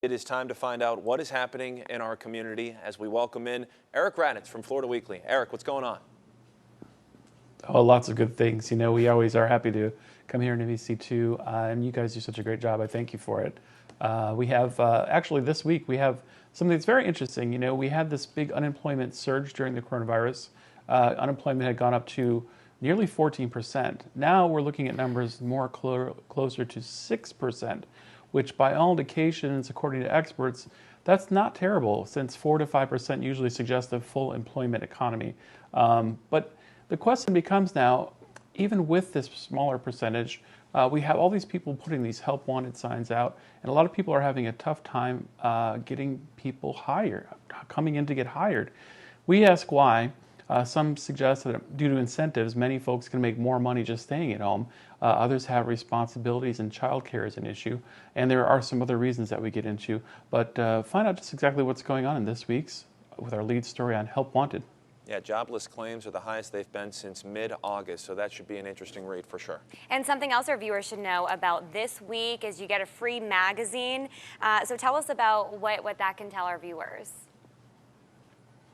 It is time to find out what is happening in our community as we welcome in Eric Raddatz from Florida Weekly. Eric, what's going on? Oh, lots of good things. You know, we always are happy to come here in NBC2, and you guys do such a great job. I thank you for it. We have, actually this week, we have something that's very interesting. You know, we had this big unemployment surge during the coronavirus. Unemployment had gone up to nearly 14%. Now we're looking at numbers more closer to 6%, which by all indications, according to experts, that's not terrible, since 4 to 5% usually suggests a full employment economy. But the question becomes now, even with this smaller percentage, we have all these people putting these help wanted signs out, and a lot of people are having a tough time getting people hired, coming in to get hired. We ask why. Some suggest that due to incentives, many folks can make more money just staying at home. Others have responsibilities, and childcare is an issue. And there are some other reasons that we get into. But find out just exactly what's going on in this week's with our lead story on Help Wanted. Yeah, jobless claims are the highest they've been since mid-August, so that should be an interesting read for sure. And something else our viewers should know about this week is you get a free magazine. So tell us about what that can tell our viewers.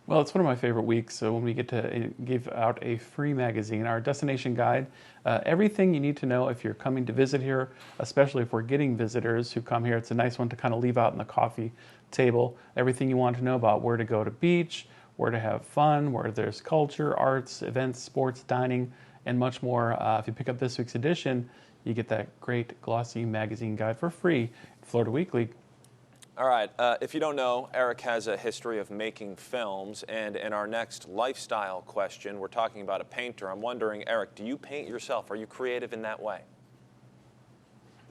Well, it's one of my favorite weeks when we get to give out a free magazine, our destination guide. Everything you need to know if you're coming to visit here, especially if we're getting visitors who come here. It's a nice one to kind of leave out on the coffee table. Everything you want to know about where to go to beach, where to have fun, where there's culture, arts, events, sports, dining, and much more. If you pick up this week's edition, you get that great glossy magazine guide for free, Florida Weekly. All right, if you don't know, Eric has a history of making films, and in our next lifestyle question, we're talking about a painter. I'm wondering, Eric, do you paint yourself? Are you creative in that way?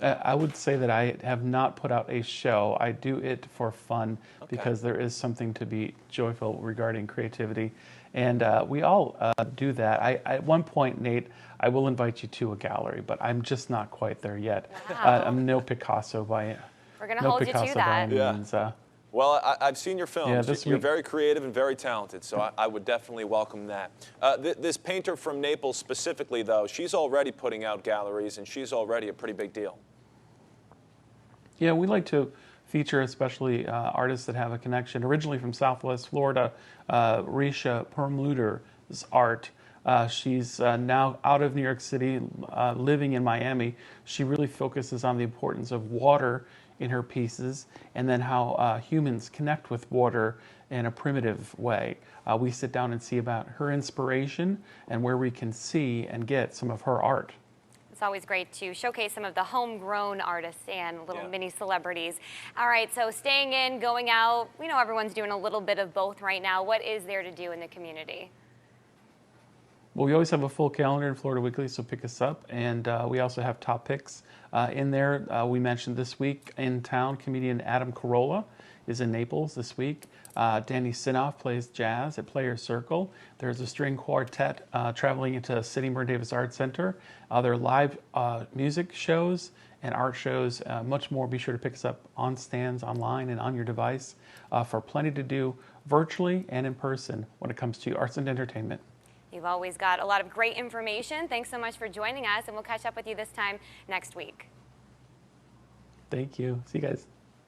I would say that I have not put out a show. I do it for fun because there is something to be joyful regarding creativity. And we all do that. At one point, Nate, I will invite you to a gallery, but I'm just not quite there yet. Wow. I'm no Picasso by We're going to hold you to that. Means, Well, I've seen your films. Yeah, You're very creative and very talented, so I would definitely welcome that. This painter from Naples specifically, though, she's already putting out galleries, and she's already a pretty big deal. Yeah, we like to feature especially artists that have a connection. Originally from Southwest Florida, Risha Perlmutter's art. She's now out of New York City, living in Miami. She really focuses on the importance of water in her pieces, and then how humans connect with water in a primitive way. We sit down and see about her inspiration and where we can see and get some of her art. It's always great to showcase some of the homegrown artists and little mini celebrities. All right, so staying in, going out, we know everyone's doing a little bit of both right now. What is there to do in the community? Well, we always have a full calendar in Florida Weekly, so pick us up. And we also have top picks in there. We mentioned this week in town, comedian Adam Carolla is in Naples this week. Danny Sinoff plays jazz at Players Circle. There's a string quartet traveling into City Burn Davis Arts Center. There are live music shows and art shows, much more. Be sure to pick us up on stands, online, and on your device for plenty to do virtually and in person when it comes to arts and entertainment. You've always got a lot of great information. Thanks so much for joining us, and we'll catch up with you this time next week. Thank you. See you guys.